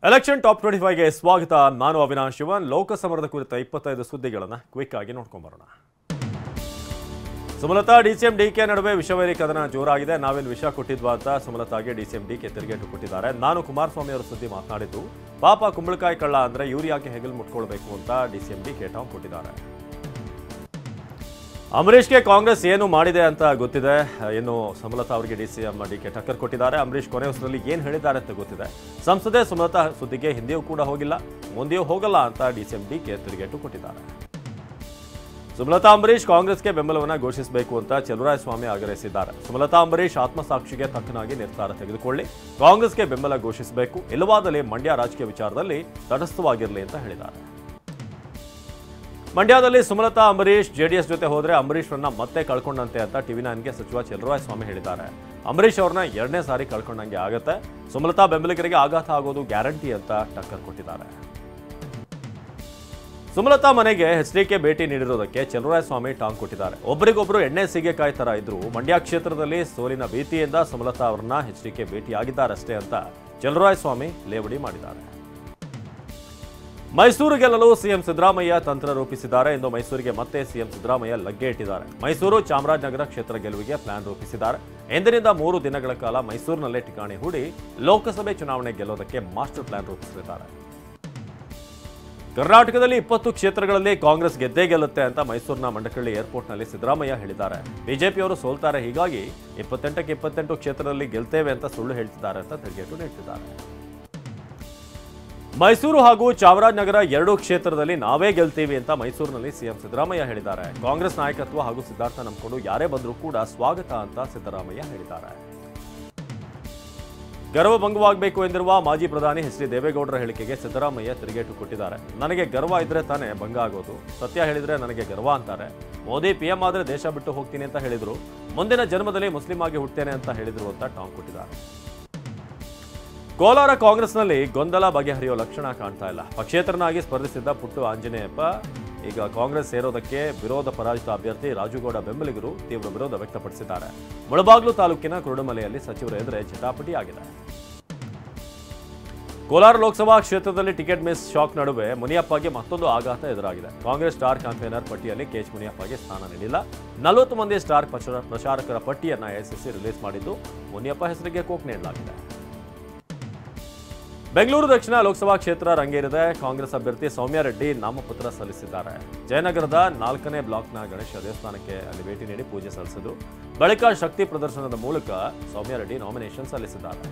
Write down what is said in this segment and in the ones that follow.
Election top 25ಗೆ ಸ್ವಾಗತ. ನಾನು ಅವಿನಾಶ್ ಶಿವನ್. ಲೋಕಸಮರದ ಕುರಿತ 25 ಸುದ್ದಿಗಳನ್ನು ಕ್ವಿಕ್ ಆಗಿ ನೋಡ್ಕೊಂಡು ಬರೋಣ. ಸುಮಲತಾ ಡಿಸಿಎಂ ಡಿಕೆ ನಡುವೆ ವಿಷವೈರಿ ಕದನ ಜೋರಾಗಿದೆ. ನಾವೇನು ವಿಷ ಕೊಟ್ಟಿದ್ವಾ ಅಂತ ಸುಮಲತಾಗೆ ಡಿಸಿಎಂ ಡಿಕೆ ತಿರುಗೇಟು ಕೊಟ್ಟಿದ್ದಾರೆ. ನಾನು ಕುಮಾರಸ್ವಾಮಿ ಅವರ ಸುದ್ದಿ ಮಾತನಾಡಿದ್ದು, ಪಾಪ ಕುಂಬಳಕಾಯಿ ಕಳ್ಳ ಅಂದ್ರೆ ಯೂರಿಯಾಗೆ ಹೆಗಲು ಮುಟ್ಕೊಳ್ಬೇಕು ಅಂತ ಡಿಸಿಎಂ ಡಿಕೆ ಟಾಂಗ್ ಕೊಟ್ಟಿದ್ದಾರೆ. ಅಂಬರೀಷ್ಗೆ ಕಾಂಗ್ರೆಸ್ ಏನು ಮಾಡಿದೆ ಅಂತ ಗೊತ್ತಿದೆ. ಇನ್ನು ಸುಮಲತಾ ಅವರಿಗೆ ಡಿಸಿಎಂ ಡಿಕೆ ಟಕ್ಕರ್ ಕೊಟ್ಟಿದ್ದಾರೆ. ಅಂಬರೀಷ್ ಕೊನೆ ಹೊಸದಲ್ಲಿ ಏನು ಹೇಳಿದ್ದಾರೆ ಅಂತ ಗೊತ್ತಿದೆ. ಸಂಸದೆ ಸುಮಲತಾ ಸುದ್ದಿಗೆ ಹಿಂದೆಯೂ ಕೂಡ ಹೋಗಿಲ್ಲ, ಮುಂದೆಯೂ ಹೋಗಲ್ಲ ಅಂತ ಡಿಸಿಎಂ ಡಿಕೆ ತಿರುಗೇಟು ಕೊಟ್ಟಿದ್ದಾರೆ. ಸುಮಲತಾ ಅಂಬರೀಷ್ ಕಾಂಗ್ರೆಸ್ಗೆ ಬೆಂಬಲವನ್ನು ಘೋಷಿಸಬೇಕು ಅಂತ ಚಲುವರಾಯಸ್ವಾಮಿ ಆಗ್ರಹಿಸಿದ್ದಾರೆ. ಸುಮಲತಾ ಅಂಬರೀಷ್ ಆತ್ಮಸಾಕ್ಷಿಗೆ ತಕ್ಕನಾಗಿ ನಿರ್ಧಾರ ತೆಗೆದುಕೊಳ್ಳಿ, ಕಾಂಗ್ರೆಸ್ಗೆ ಬೆಂಬಲ ಘೋಷಿಸಬೇಕು, ಇಲ್ಲವಾದಲ್ಲಿ ಮಂಡ್ಯ ರಾಜಕೀಯ ವಿಚಾರದಲ್ಲಿ ತಟಸ್ಥವಾಗಿರಲಿ ಅಂತ ಹೇಳಿದ್ದಾರೆ. ಮಂಡ್ಯದಲ್ಲಿ ಸುಮಲತಾ ಅಂಬರೀಷ್ ಜೆಡಿಎಸ್ ಜೊತೆ ಹೋದ್ರೆ ಅಂಬರೀಷ್ರನ್ನ ಮತ್ತೆ ಕಳ್ಕೊಂಡಂತೆ ಅಂತ ಟಿವಿ9ಗೆ ಸಚಿವ ಚಲುವರಾಯಸ್ವಾಮಿ ಹೇಳಿದ್ದಾರೆ. ಅಂಬರೀಷ್ ಅವ್ರನ್ನ ಎರಡನೇ ಸಾರಿ ಕಳ್ಕೊಂಡಂಗೆ ಆಗತ್ತೆ, ಸುಮಲತಾ ಬೆಂಬಲಿಗರಿಗೆ ಆಘಾತ ಆಗೋದು ಗ್ಯಾರಂಟಿ ಅಂತ ಟಕ್ಕರ್ ಕೊಟ್ಟಿದ್ದಾರೆ. ಸುಮಲತಾ ಮನೆಗೆ ಎಚ್ಡಿಕೆ ಭೇಟಿ ನೀಡಿರೋದಕ್ಕೆ ಚಲುವರಾಯಸ್ವಾಮಿ ಟಾಂಗ್ ಕೊಟ್ಟಿದ್ದಾರೆ. ಒಬ್ಬರಿಗೊಬ್ಬರು ಎಣ್ಣೆ ಸೀಗೆಕಾಯಿ ತರ ಇದ್ರು. ಮಂಡ್ಯ ಕ್ಷೇತ್ರದಲ್ಲಿ ಸೋಲಿನ ಭೀತಿಯಿಂದ ಸುಮಲತಾ ಅವರನ್ನ ಎಚ್ಡಿಕೆ ಭೇಟಿಯಾಗಿದ್ದಾರಷ್ಟೇ ಅಂತ ಚಲುವರಾಯಸ್ವಾಮಿ ಲೇವಡಿ ಮಾಡಿದ್ದಾರೆ. ಮೈಸೂರು ಗೆಲ್ಲಲು ಸಿಎಂ ಸಿದ್ದರಾಮಯ್ಯ ತಂತ್ರ ರೂಪಿಸಿದ್ದಾರೆ. ಇಂದು ಮೈಸೂರಿಗೆ ಮತ್ತೆ ಸಿಎಂ ಸಿದ್ದರಾಮಯ್ಯ ಲಗ್ಗೆ ಇಟ್ಟಿದ್ದಾರೆ. ಮೈಸೂರು ಚಾಮರಾಜನಗರ ಕ್ಷೇತ್ರ ಗೆಲುವಿಗೆ ಪ್ಲಾನ್ ರೂಪಿಸಿದ್ದಾರೆ. ಎಂದಿನಿಂದ 3 ದಿನಗಳ ಕಾಲ ಮೈಸೂರಿನಲ್ಲೇ ಠಿಕಾಣಿ ಹೂಡಿ ಲೋಕಸಭೆ ಚುನಾವಣೆ ಗೆಲ್ಲೋದಕ್ಕೆ ಮಾಸ್ಟರ್ ಪ್ಲಾನ್ ರೂಪಿಸಿದ್ದಾರೆ. ಕರ್ನಾಟಕದಲ್ಲಿ 20 ಕ್ಷೇತ್ರಗಳಲ್ಲಿ ಕಾಂಗ್ರೆಸ್ ಗೆದ್ದೇ ಗೆಲ್ಲುತ್ತೆ ಅಂತ ಮೈಸೂರಿನ ಮಂಡಕಳ್ಳಿ ಏರ್ಪೋರ್ಟ್ನಲ್ಲಿ ಸಿದ್ದರಾಮಯ್ಯ ಹೇಳಿದ್ದಾರೆ. ಬಿಜೆಪಿಯವರು ಸೋಲ್ತಾರೆ, ಹೀಗಾಗಿ 28ಕ್ಕೆ 28 ಕ್ಷೇತ್ರದಲ್ಲಿ ಗೆಲ್ತೇವೆ ಅಂತ ಸುಳ್ಳು ಹೇಳ್ತಿದ್ದಾರೆ ಅಂತ ತಿರುಗೇಟು ನೀಡುತ್ತಿದ್ದಾರೆ. ಮೈಸೂರು ಹಾಗೂ ಚಾಮರಾಜನಗರ 2 ಕ್ಷೇತ್ರದಲ್ಲಿ ನಾವೇ ಗೆಲ್ತೀವಿ ಅಂತ ಮೈಸೂರಿನಲ್ಲಿ ಸಿಎಂ ಸಿದ್ದರಾಮಯ್ಯ ಹೇಳಿದ್ದಾರೆ. ಕಾಂಗ್ರೆಸ್ ನಾಯಕತ್ವ ಹಾಗೂ ಸಿದ್ಧಾರ್ಥ ನಂಬಿಕೊಂಡು ಯಾರೇ ಬಂದರೂ ಕೂಡ ಸ್ವಾಗತ ಅಂತ ಸಿದ್ದರಾಮಯ್ಯ ಹೇಳಿದ್ದಾರೆ. ಗರ್ವಭಂಗವಾಗಬೇಕು ಎಂದಿರುವ ಮಾಜಿ ಪ್ರಧಾನಿ ಎಚ್ ಡಿ ದೇವೇಗೌಡರ ಹೇಳಿಕೆಗೆ ಸಿದ್ದರಾಮಯ್ಯ ತಿರುಗೇಟು ಕೊಟ್ಟಿದ್ದಾರೆ. ನನಗೆ ಗರ್ವ ಇದ್ರೆ ತಾನೇ ಭಂಗ ಆಗೋದು, ಸತ್ಯ ಹೇಳಿದ್ರೆ ನನಗೆ ಗರ್ವ ಅಂತಾರೆ. ಮೋದಿ ಪಿಎಂ ಆದ್ರೆ ದೇಶ ಬಿಟ್ಟು ಹೋಗ್ತೀನಿ ಅಂತ ಹೇಳಿದ್ರು, ಮುಂದಿನ ಜನ್ಮದಲ್ಲಿ ಮುಸ್ಲಿಂ ಆಗಿ ಹುಟ್ಟೇನೆ ಅಂತ ಹೇಳಿದ್ರು ಅಂತ ಟಾಂಗ್ ಕೊಟ್ಟಿದ್ದಾರೆ. ಕೋಲಾರ ಕಾಂಗ್ರೆಸ್ನಲ್ಲಿ ಗೊಂದಲ ಬಗೆಹರಿಯೋ ಲಕ್ಷಣ ಕಾಣ್ತಾ ಇಲ್ಲ. ಪಕ್ಷೇತರನಾಗಿ ಸ್ಪರ್ಧಿಸಿದ್ದ ಪುಟ್ಟು ಆಂಜನೇಯಪ್ಪ ಈಗ ಕಾಂಗ್ರೆಸ್ ಸೇರೋದಕ್ಕೆ ವಿರೋಧ ಪರಾಜಿತ ಅಭ್ಯರ್ಥಿ ರಾಜುಗೌಡ ಬೆಂಬಲಿಗರು ತೀವ್ರ ವಿರೋಧ ವ್ಯಕ್ತಪಡಿಸಿದ್ದಾರೆ. ಮುಳಬಾಗಿಲು ತಾಲೂಕಿನ ಕುರುಡುಮಲೆಯಲ್ಲಿ ಸಚಿವರ ಎದುರೇ ಜಟಾಪಟಿಯಾಗಿದೆ. ಕೋಲಾರ ಲೋಕಸಭಾ ಕ್ಷೇತ್ರದಲ್ಲಿ ಟಿಕೆಟ್ ಮಿಸ್ ಶಾಕ್ ನಡುವೆ ಮುನಿಯಪ್ಪಗೆ ಮತ್ತೊಂದು ಆಘಾತ ಎದುರಾಗಿದೆ. ಕಾಂಗ್ರೆಸ್ ಸ್ಟಾರ್ ಕ್ಯಾಂಪೇನರ್ ಪಟ್ಟಿಯಲ್ಲಿ ಕೆಎಚ್ ಮುನಿಯಪ್ಪಗೆ ಸ್ಥಾನ ನೀಡಿಲ್ಲ. 40 ಮಂದಿ ಸ್ಟಾರ್ ಪ್ರಚಾರಕರ ಪಟ್ಟಿಯನ್ನು ಎಐಸಿಸಿ ರಿಲೀಸ್ ಮಾಡಿದ್ದು, ಮುನಿಯಪ್ಪ ಹೆಸರಿಗೆ ಕೋಕ್ ನೀಡಲಾಗಿದೆ. ಬೆಂಗಳೂರು ದಕ್ಷಿಣ ಲೋಕಸಭಾ ಕ್ಷೇತ್ರ ರಂಗೇರಿದೆ. ಕಾಂಗ್ರೆಸ್ ಅಭ್ಯರ್ಥಿ ಸೌಮ್ಯ ರೆಡ್ಡಿ ನಾಮಪತ್ರ ಸಲ್ಲಿಸಿದ್ದಾರೆ. ಜಯನಗರದ 4ನೇ ಬ್ಲಾಕ್ನ ಗಣೇಶ ದೇವಸ್ಥಾನಕ್ಕೆ ಅಲ್ಲಿ ಭೇಟಿ ನೀಡಿ ಪೂಜೆ ಸಲ್ಲಿಸಿದರು. ಬಳಿಕ ಶಕ್ತಿ ಪ್ರದರ್ಶನದ ಮೂಲಕ ಸೌಮ್ಯ ರೆಡ್ಡಿ ನಾಮಿನೇಷನ್ ಸಲ್ಲಿಸಿದ್ದಾರೆ.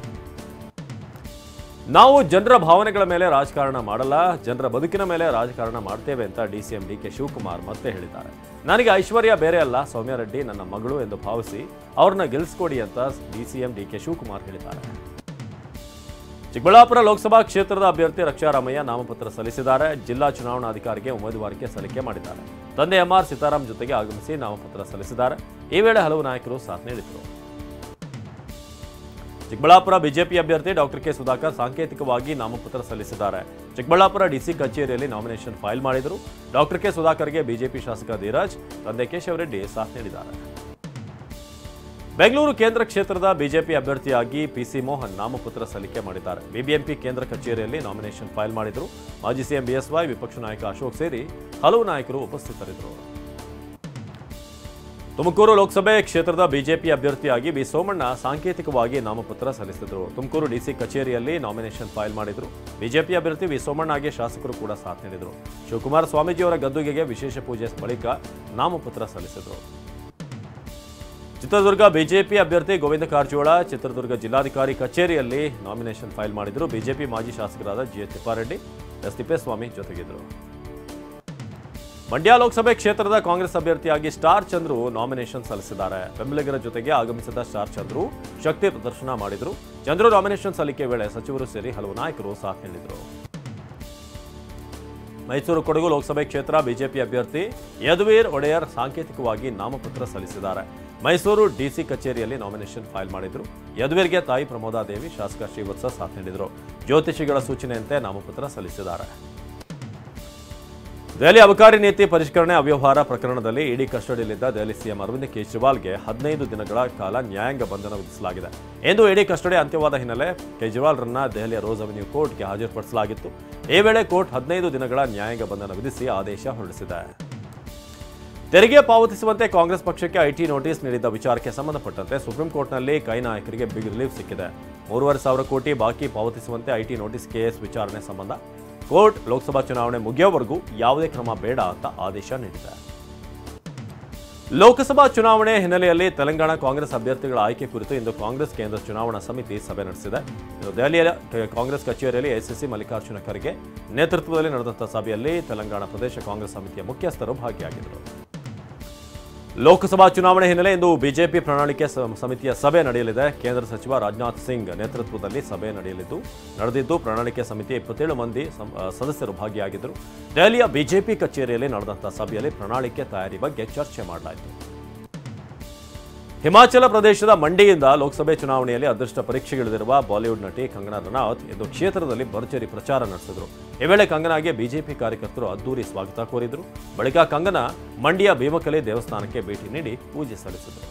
ನಾವು ಜನರ ಭಾವನೆಗಳ ಮೇಲೆ ರಾಜಕಾರಣ ಮಾಡಲ್ಲ, ಜನರ ಬದುಕಿನ ಮೇಲೆ ರಾಜಕಾರಣ ಮಾಡ್ತೇವೆ ಅಂತ ಡಿಸಿಎಂ ಡಿಕೆ ಶಿವಕುಮಾರ್ ಮತ್ತೆ ಹೇಳಿದ್ದಾರೆ. ನನಗೆ ಐಶ್ವರ್ಯ ಬೇರೆ ಅಲ್ಲ, ಸೌಮ್ಯ ರೆಡ್ಡಿ ನನ್ನ ಮಗಳು ಎಂದು ಭಾವಿಸಿ ಅವ್ರನ್ನ ಗೆಲ್ಲಿಸ್ಕೊಡಿ ಅಂತ ಡಿಸಿಎಂ ಡಿಕೆ ಶಿವಕುಮಾರ್ ಹೇಳಿದ್ದಾರೆ. ಚಿಕ್ಕಬಳ್ಳಾಪುರ ಲೋಕಸಭಾ ಕ್ಷೇತ್ರದ ಅಭ್ಯರ್ಥಿ ರಕ್ಷಾರಾಮಯ್ಯ ನಾಮಪತ್ರ ಸಲ್ಲಿಸಿದ್ದಾರೆ. ಜಿಲ್ಲಾ ಚುನಾವಣಾಧಿಕಾರಿಗೆ ಉಮೇದುವಾರಿಕೆ ಸಲ್ಲಿಕೆ ಮಾಡಿದ್ದಾರೆ. ತಂದೆ ಎಂಆರ್ ಸೀತಾರಾಮ್ ಜೊತೆಗೆ ಆಗಮಿಸಿ ನಾಮಪತ್ರ ಸಲ್ಲಿಸಿದ್ದಾರೆ. ಈ ವೇಳೆ ಹಲವು ನಾಯಕರು ಸಾಥ್ ನೀಡಿದರು. ಚಿಕ್ಕಬಳ್ಳಾಪುರ ಬಿಜೆಪಿ ಅಭ್ಯರ್ಥಿ ಡಾಕ್ಟರ್ ಕೆ ಸುಧಾಕರ್ ಸಾಂಕೇತಿಕವಾಗಿ ನಾಮಪತ್ರ ಸಲ್ಲಿಸಿದ್ದಾರೆ. ಚಿಕ್ಕಬಳ್ಳಾಪುರ ಡಿಸಿ ಕಚೇರಿಯಲ್ಲಿ ನಾಮಿನೇಷನ್ ಫೈಲ್ ಮಾಡಿದರು. ಡಾಕ್ಟರ್ ಕೆ ಸುಧಾಕರ್ಗೆ ಬಿಜೆಪಿ ಶಾಸಕ ಧೀರಜ್, ತಂದೆ ಕೇಶವರೆಡ್ಡಿ ಸಾಥ್ ನೀಡಿದ್ದಾರೆ. ಬೆಂಗಳೂರು ಕೇಂದ್ರ ಕ್ಷೇತ್ರದ ಬಿಜೆಪಿ ಅಭ್ಯರ್ಥಿಯಾಗಿ ಪಿಸಿ ಮೋಹನ್ ನಾಮಪತ್ರ ಸಲ್ಲಿಕೆ ಮಾಡಿದ್ದಾರೆ. ಬಿಬಿಎಂಪಿ ಕೇಂದ್ರ ಕಚೇರಿಯಲ್ಲಿ ನಾಮಿನೇಷನ್ ಫೈಲ್ ಮಾಡಿದರು. ಮಾಜಿ ಸಿಎಂ ಬಿಎಸ್ವೈ, ವಿಪಕ್ಷ ನಾಯಕ ಅಶೋಕ್ ಸೇರಿ ಹಲವು ನಾಯಕರು ಉಪಸ್ಥಿತರಿದ್ದರು. ತುಮಕೂರು ಲೋಕಸಭೆ ಕ್ಷೇತ್ರದ ಬಿಜೆಪಿ ಅಭ್ಯರ್ಥಿಯಾಗಿ ಬಿ ಸೋಮಣ್ಣ ಸಾಂಕೇತಿಕವಾಗಿ ನಾಮಪತ್ರ ಸಲ್ಲಿಸಿದರು. ತುಮಕೂರು ಡಿಸಿ ಕಚೇರಿಯಲ್ಲಿ ನಾಮಿನೇಷನ್ ಫೈಲ್ ಮಾಡಿದರು. ಬಿಜೆಪಿ ಅಭ್ಯರ್ಥಿ ವಿ ಸೋಮಣ್ಣಗೆ ಶಾಸಕರು ಕೂಡ ಸಾಥ್ ನೀಡಿದರು. ಶಿವಕುಮಾರ ಸ್ವಾಮೀಜಿಯವರ ಗದ್ದುಗೆಗೆ ವಿಶೇಷ ಪೂಜೆ ಬಳಿಕ ನಾಮಪತ್ರ ಸಲ್ಲಿಸಿದರು. ಚಿತ್ರದುರ್ಗ ಬಿಜೆಪಿ ಅಭ್ಯರ್ಥಿ ಗೋವಿಂದ ಕಾರಜೋಳ ಚಿತ್ರದುರ್ಗ ಜಿಲ್ಲಾಧಿಕಾರಿ ಕಚೇರಿಯಲ್ಲಿ ನಾಮಿನೇಷನ್ ಫೈಲ್ ಮಾಡಿದರು. ಬಿಜೆಪಿ ಮಾಜಿ ಶಾಸಕರಾದ ಜಿಎಚ್ ತಿಪ್ಪಾರೆಡ್ಡಿ, ಎಸ್ ತಿಪ್ಪೇಸ್ವಾಮಿ ಜೊತೆಗಿದ್ದರು. ಮಂಡ್ಯ ಲೋಕಸಭೆ ಕ್ಷೇತ್ರದ ಕಾಂಗ್ರೆಸ್ ಅಭ್ಯರ್ಥಿಯಾಗಿ ಸ್ಟಾರ್ ಚಂದ್ರು ನಾಮಿನೇಷನ್ ಸಲ್ಲಿಸಿದ್ದಾರೆ. ಬೆಂಬಲಿಗರ ಜೊತೆಗೆ ಆಗಮಿಸಿದ ಸ್ಟಾರ್ ಚಂದ್ರು ಶಕ್ತಿ ಪ್ರದರ್ಶನ ಮಾಡಿದರು. ಚಂದ್ರು ನಾಮಿನೇಷನ್ ಸಲ್ಲಿಕೆ ವೇಳೆ ಸಚಿವರು ಸೇರಿ ಹಲವು ನಾಯಕರು ಸಾಥ್ ನೀಡಿದರು. ಮೈಸೂರು ಕೊಡಗು ಲೋಕಸಭೆ ಕ್ಷೇತ್ರ ಬಿಜೆಪಿ ಅಭ್ಯರ್ಥಿ ಯದುವೀರ್ ಒಡೆಯರ್ ಸಾಂಕೇತಿಕವಾಗಿ ನಾಮಪತ್ರ ಸಲ್ಲಿಸಿದ್ದಾರೆ. ಮೈಸೂರು ಡಿಸಿ ಕಚೇರಿಯಲ್ಲಿ ನಾಮಿನೇಷನ್ ಫೈಲ್ ಮಾಡಿದರು. ಯದುವೀರ್ಗೆ ತಾಯಿ ಪ್ರಮೋದಾದೇವಿ, ಶಾಸಕ ಶ್ರೀವತ್ಸ ಸಾಥ್ ನೀಡಿದರು. ಜ್ಯೋತಿಷಿಗಳ ಸೂಚನೆಯಂತೆ ನಾಮಪತ್ರ ಸಲ್ಲಿಸಿದ್ದಾರೆ. ದೆಹಲಿ ಅಬಕಾರಿ ನೀತಿ ಪರಿಷ್ಕರಣೆ ಅವ್ಯವಹಾರ ಪ್ರಕರಣದಲ್ಲಿ ಇಡಿ ಕಸ್ಟಡಿಯಲ್ಲಿದ್ದ ದೆಹಲಿ ಸಿಎಂ ಅರವಿಂದ್ ಕೇಜ್ರಿವಾಲ್ಗೆ 15 ದಿನಗಳ ಕಾಲ ನ್ಯಾಯಾಂಗ ಬಂಧನ ವಿಧಿಸಲಾಗಿದೆ. ಇಂದು ಇಡಿ ಕಸ್ಟಡಿ ಅಂತ್ಯವಾದ ಹಿನ್ನೆಲೆ ಕೇಜ್ರಿವಾಲ್ರನ್ನ ದೆಹಲಿಯ ರೋಸ್ ಅವೆನ್ಯೂ ಕೋರ್ಟ್ಗೆ ಹಾಜರುಪಡಿಸಲಾಗಿತ್ತು. ಈ ವೇಳೆ ಕೋರ್ಟ್ 15 ದಿನಗಳ ನ್ಯಾಯಾಂಗ ಬಂಧನ ವಿಧಿಸಿ ಆದೇಶ ಹೊರಡಿಸಿದೆ. ತೆರಿಗೆ ಪಾವತಿಸುವಂತೆ ಕಾಂಗ್ರೆಸ್ ಪಕ್ಷಕ್ಕೆ ಐಟಿ ನೋಟಿಸ್ ನೀಡಿದ್ದ ವಿಚಾರಕ್ಕೆ ಸಂಬಂಧಪಟ್ಟಂತೆ ಸುಪ್ರೀಂ ಕೋರ್ಟ್ನಲ್ಲಿ ಕೈ ನಾಯಕರಿಗೆ ಬಿಗ್ ರಿಲೀಫ್ ಸಿಕ್ಕಿದೆ. 3,500 ಕೋಟಿ ಬಾಕಿ ಪಾವತಿಸುವಂತೆ ಐಟಿ ನೋಟಿಸ್ ಕೇಸ್ ವಿಚಾರಣೆ ಸಂಬಂಧ ಕೋರ್ಟ್ ಲೋಕಸಭಾ ಚುನಾವಣೆ ಮುಗಿಯೋವರೆಗೂ ಯಾವುದೇ ಕ್ರಮ ಬೇಡ ಅಂತ ಆದೇಶ ನೀಡಿದೆ. ಲೋಕಸಭಾ ಚುನಾವಣೆ ಹಿನ್ನೆಲೆಯಲ್ಲಿ ತೆಲಂಗಾಣ ಕಾಂಗ್ರೆಸ್ ಅಭ್ಯರ್ಥಿಗಳ ಆಯ್ಕೆ ಕುರಿತು ಇಂದು ಕಾಂಗ್ರೆಸ್ ಕೇಂದ್ರ ಚುನಾವಣಾ ಸಮಿತಿ ಸಭೆ ನಡೆಸಿದೆ. ದೆಹಲಿಯ ಕಾಂಗ್ರೆಸ್ ಕಚೇರಿಯಲ್ಲಿ ಎಸಿಸಿ ಮಲ್ಲಿಕಾರ್ಜುನ ಖರ್ಗೆ ನೇತೃತ್ವದಲ್ಲಿ ನಡೆದಂತಹ ಸಭೆಯಲ್ಲಿ ತೆಲಂಗಾಣ ಪ್ರದೇಶ ಕಾಂಗ್ರೆಸ್ ಸಮಿತಿಯ ಮುಖ್ಯಸ್ಥರು ಭಾಗಿಯಾಗಿದ್ದರು. ಲೋಕಸಭಾ ಚುನಾವಣೆ ಹಿನ್ನೆಲೆ ಇಂದು ಬಿಜೆಪಿ ಪ್ರಣಾಳಿಕೆ ಸಮಿತಿಯ ಸಭೆ ನಡೆಯಲಿದೆ. ಕೇಂದ್ರ ಸಚಿವ ರಾಜನಾಥ್ ಸಿಂಗ್ ನೇತೃತ್ವದಲ್ಲಿ ಸಭೆ ನಡೆದಿದ್ದು ಪ್ರಣಾಳಿಕೆ ಸಮಿತಿಯ 27 ಮಂದಿ ಸದಸ್ಯರು ಭಾಗಿಯಾಗಿದ್ದರು. ದೆಹಲಿಯ ಬಿಜೆಪಿ ಕಚೇರಿಯಲ್ಲಿ ನಡೆದಂತಹ ಸಭೆಯಲ್ಲಿ ಪ್ರಣಾಳಿಕೆ ತಯಾರಿ ಬಗ್ಗೆ ಚರ್ಚೆ ಮಾಡಲಾಯಿತು. ಹಿಮಾಚಲ ಪ್ರದೇಶದ ಮಂಡಿಯಿಂದ ಲೋಕಸಭೆ ಚುನಾವಣೆಯಲ್ಲಿ ಅದೃಷ್ಟ ಪರೀಕ್ಷೆಗಿಳಿದಿರುವ ಬಾಲಿವುಡ್ ನಟಿ ಕಂಗನಾ ರನೌತ್ ಇಂದು ಕ್ಷೇತ್ರದಲ್ಲಿ ಭರ್ಜರಿ ಪ್ರಚಾರ ನಡೆಸಿದರು. ಈ ವೇಳೆ ಕಂಗನಾಗೆ ಬಿಜೆಪಿ ಕಾರ್ಯಕರ್ತರು ಅದ್ದೂರಿ ಸ್ವಾಗತ ಕೋರಿದರು. ಬಳಿಕ ಕಂಗನಾ ಮಂಡಿಯ ಭೀಮಕಲೆ ದೇವಸ್ಥಾನಕ್ಕೆ ಭೇಟಿ ನೀಡಿ ಪೂಜೆ ಸಲ್ಲಿಸಿದರು.